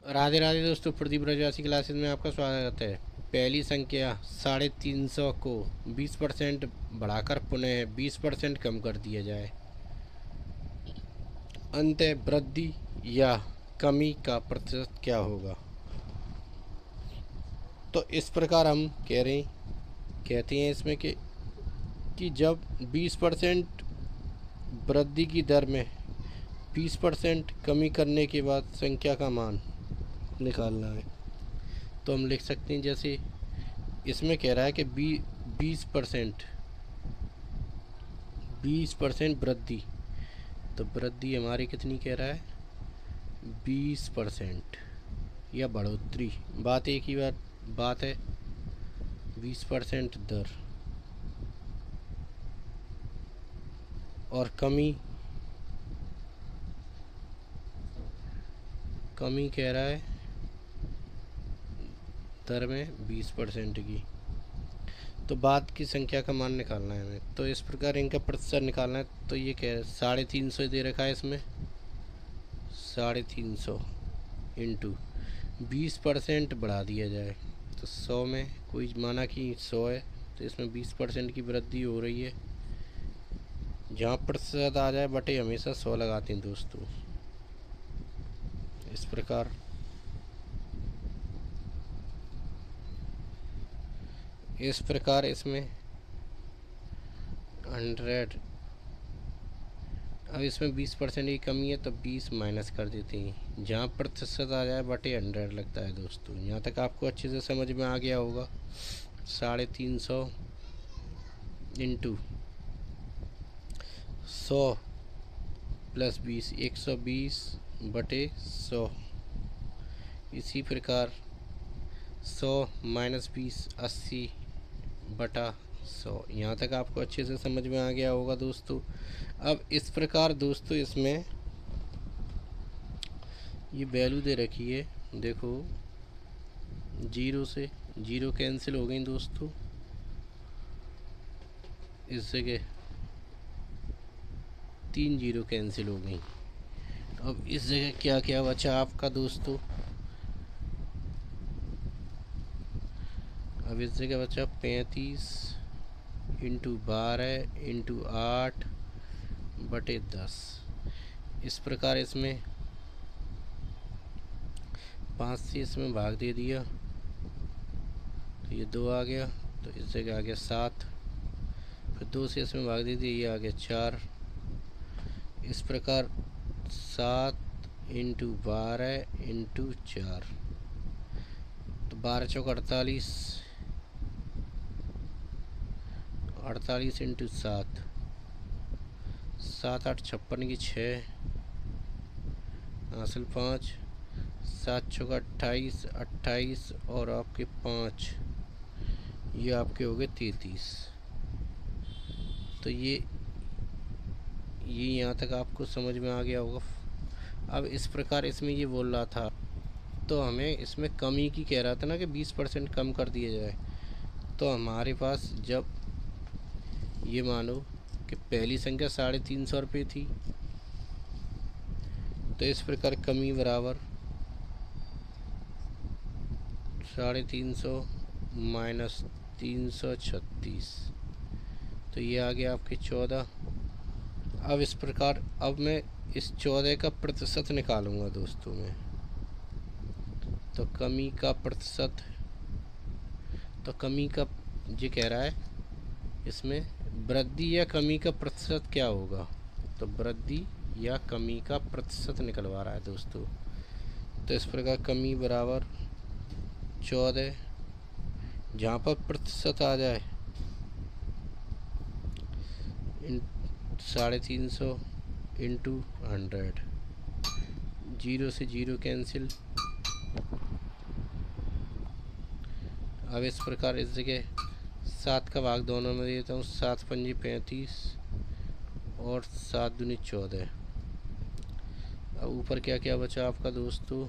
राधे राधे दोस्तों, प्रदीप रजवासी क्लासेस में आपका स्वागत है। पहली संख्या 350 को 20% बढ़ाकर पुनः 20% कम कर दिया जाए। अंत वृद्धि या कमी का प्रतिशत क्या होगा? तो इस प्रकार हम कहते हैं इसमें कि जब 20% वृद्धि की दर में 20% कमी करने के बाद संख्या का मान निकालना है। तो हम लिख सकते हैं, जैसे इसमें कह रहा है कि 20% 20% वृद्धि। तो वृद्धि हमारी कितनी कह रहा है? 20% या बढ़ोतरी, बात एक ही बात है। 20% दर और कमी कमी कह रहा है दर में 20% की। तो बाद की संख्या का मान निकालना है हमें। तो इस प्रकार इनका प्रतिशत निकालना है। तो ये कह रहा है 350 दे रखा है इसमें। 350 इंटू 20% बढ़ा दिया जाए तो 100 में, कोई माना कि 100 है तो इसमें 20% की वृद्धि हो रही है। जहाँ प्रतिशत आ जाए बटे हमेशा 100 लगाते हैं दोस्तों। इस प्रकार इसमें 100, अब इसमें 20% की कमी है तो 20 माइनस कर देते हैं। जहाँ प्रतिशत आ जाए बटे 100 लगता है दोस्तों। यहाँ तक आपको अच्छे से समझ में आ गया होगा। 350 इंटू 100 प्लस 20, 120 बटे 100। इसी प्रकार 100 माइनस 20, 80 बटा 100। यहाँ तक आपको अच्छे से समझ में आ गया होगा दोस्तों। अब इस प्रकार दोस्तों इसमें ये वैल्यू दे रखी है, देखो 0 से 0 कैंसिल हो गई दोस्तों। इस जगह 3 0 कैंसिल हो गई। अब इस जगह क्या क्या बचा आपका दोस्तों? अब इस जगह बचा 35 इंटू 12 इंटू 8 बटे 10। इस प्रकार इसमें 5 से इसमें भाग दे दिया तो ये 2 आ गया। तो इस जगह आ गया 7। फिर 2 से इसमें भाग दे दिया, ये आ गया 4। इस प्रकार 7 इंटू 12 इंटू 4, तो 12 चौक 48, 48 इंटू 7, 7 8 56 की 6 हासिल 5, 7 चौक 28, 28 और आपके 5, ये आपके हो गए 33। तो ये यहाँ तक आपको समझ में आ गया होगा। अब इस प्रकार इसमें ये बोल रहा था, तो हमें इसमें कमी की कह रहा था ना कि 20% कम कर दिया जाए। तो हमारे पास जब ये मानो कि पहली संख्या 350 रुपये थी, तो इस प्रकार कमी बराबर 350 माइनस 336, तो ये आ गया आपके 14। अब इस प्रकार अब मैं इस 14 का प्रतिशत निकालूंगा दोस्तों में। तो कमी का प्रतिशत, तो कमी का ये कह रहा है इसमें वृद्धि या कमी का प्रतिशत क्या होगा। तो वृद्धि या कमी का प्रतिशत निकलवा रहा है दोस्तों। तो इस प्रकार कमी बराबर 14, जहाँ पर प्रतिशत आ जाए 350 इंटू 100, 0 से 0 कैंसिल। अब इस प्रकार इस जगह 7 का भाग दोनों में देता हूँ। 7 पंजी 35 और 7 दूनी 14। अब ऊपर क्या क्या बचा आपका दोस्तों?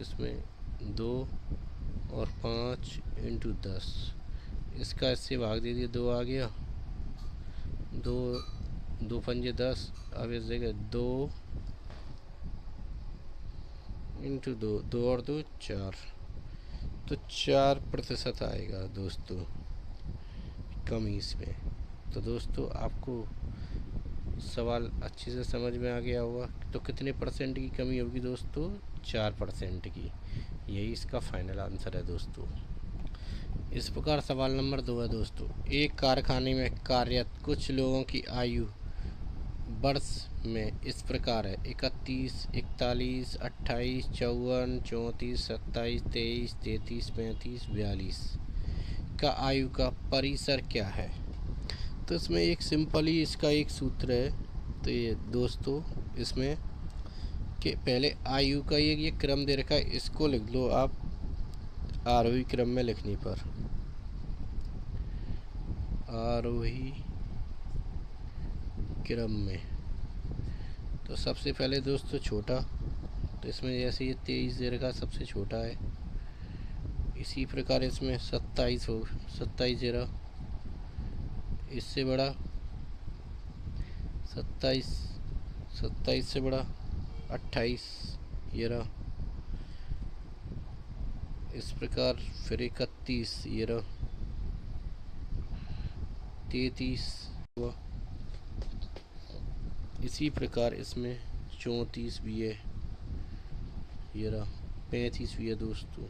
इसमें 2 और 5 इंटू 10, इसका इससे भाग दे दिया, 2 आ गया। 2 2 पंजे 10। अब इस जगह 2 इंटू 2, 2 और 2 4, तो 4% आएगा दोस्तों कमी इसमें। तो दोस्तों आपको सवाल अच्छे से समझ में आ गया होगा। तो कितने परसेंट की कमी होगी दोस्तों? 4% की। यही इसका फाइनल आंसर है दोस्तों। इस प्रकार सवाल नंबर 2 है दोस्तों। एक कारखाने में कार्यरत कुछ लोगों की आयु वर्ष में इस प्रकार है: 31, 41, 28, 54, 34, 27, 23, 33, 35, 42 का आयु का परिसर क्या है? तो इसमें एक सिंपल ही इसका एक सूत्र है। तो ये दोस्तों इसमें कि पहले आयु का ये क्रम दे रखा है, इसको लिख लो आप आरोही क्रम में लिखने पर। आरोही क्रम में तो सबसे पहले दोस्तों छोटा, तो इसमें जैसे ये 23 दे रखा सबसे छोटा है। इसी प्रकार इसमें 27 हो, 27 दे रहा, इससे बड़ा 27, 27 से बड़ा 28 ये रहा। इस प्रकार फिर 31 ये रहा, 33 हुआ। इसी प्रकार इसमें 34 भी है ये रहा, 35 भी है दोस्तों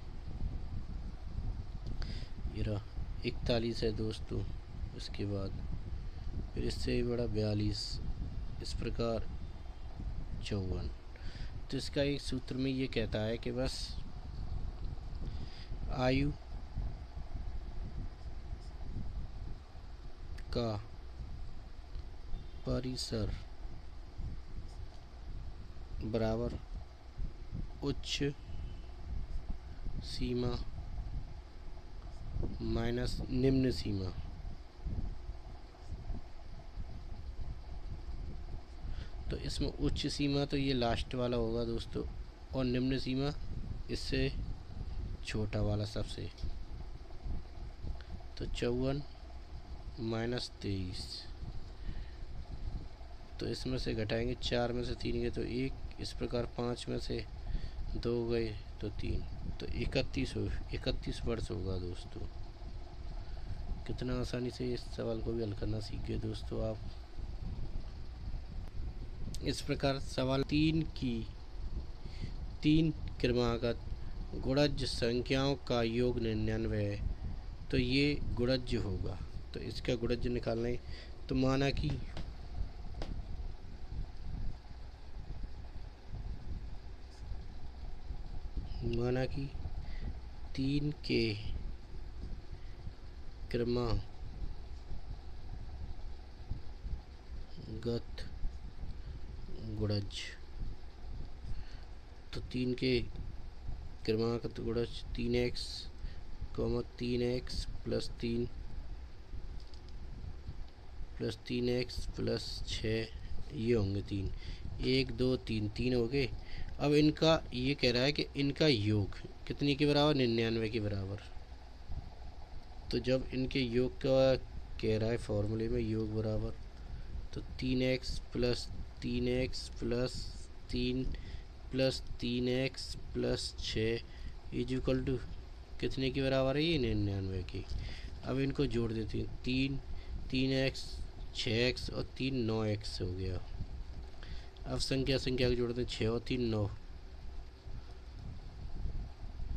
ये रहा, 41 है दोस्तों। इसके बाद फिर इससे बड़ा 42, इस प्रकार 54। तो इसका एक सूत्र में ये कहता है कि बस आयु का परिसर बराबर उच्च सीमा माइनस निम्न सीमा। तो इसमें उच्च सीमा तो ये लास्ट वाला होगा दोस्तों, और निम्न सीमा इससे छोटा वाला सबसे। तो 54 माइनस 23, तो इसमें से घटाएंगे 4 में से 3 गए तो 1, इस प्रकार 5 में से 2 गए तो 3, तो 31 वर्ष होगा दोस्तों। कितना आसानी से इस सवाल को भी हल करना सीख गए दोस्तों आप। इस प्रकार सवाल 3 की 3 क्रमागत गुणज संख्याओं का योग 99 है, तो ये गुणज होगा। तो इसका गुणज निकालना है, तो माना कि 3 के क्रमागत गुणज, तो 3 के क्रमागत गुणज 3x, 3x plus 3 plus 3x plus 6, ये होंगे 3, 1 2 3, 3 हो गए। अब इनका ये कह रहा है कि इनका योग कितने के बराबर? 99 के बराबर। तो जब इनके योग का कह रहा है फॉर्मूले में योग बराबर, तो 3x plus 3x plus 3 plus 3x plus 6 equal to कितने के बराबर है? ये 99 की। अब इनको जोड़ देते हैं, 3x 6x और 3 9x हो गया। अब संख्या को जोड़ते हैं, 6 और 3 9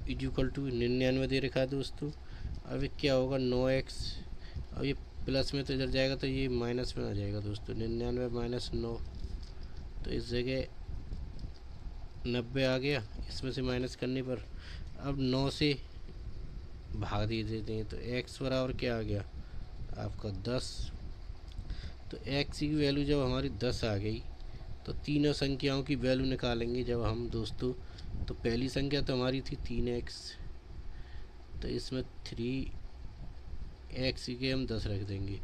इक्वल टू 99 दे रखा है दोस्तों। अब क्या होगा? 9x, अब ये प्लस में तो इधर जाएगा तो ये माइनस में आ जाएगा दोस्तों, 99 माइनस 9, तो इस जगह 90 आ गया इसमें से माइनस करने पर। अब 9 से भाग दे देते हैं, तो x बराबर क्या आ गया आपका? 10। तो x की वैल्यू जब हमारी 10 आ गई, तो तीनों संख्याओं की वैल्यू निकालेंगे जब हम दोस्तों। तो पहली संख्या तो हमारी थी 3x, तो इसमें 3x के हम 10 रख देंगे,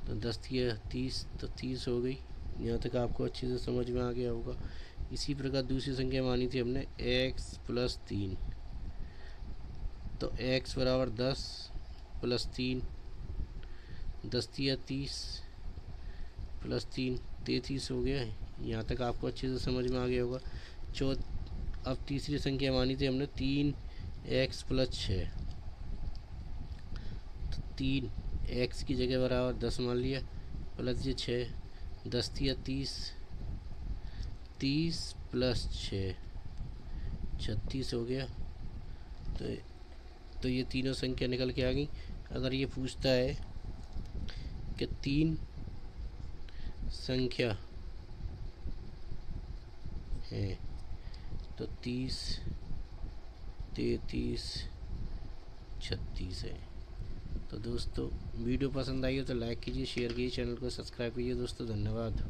तो 10 थी 30, तो 30 हो गई। यहाँ तक आपको अच्छे से समझ में आ गया होगा। इसी प्रकार दूसरी संख्या मानी थी हमने x प्लस 3, तो x बराबर 10 प्लस 3, 10 थी 30 प्लस 3 33 हो गया है। यहाँ तक आपको अच्छे से समझ में आ गया होगा। अब तीसरी संख्या मानी थी हमने 3x+6, तो 3x की जगह बराबर 10 मान लिया, प्लस ये 6, 10 या 30, 30 + 6 36 हो गया। तो ये तीनों संख्या निकल के आ गई। अगर ये पूछता है कि 3 संख्या है तो 30, 33, 36 है। तो दोस्तों वीडियो पसंद आई हो तो लाइक कीजिए, शेयर कीजिए, चैनल को सब्सक्राइब कीजिए दोस्तों। धन्यवाद।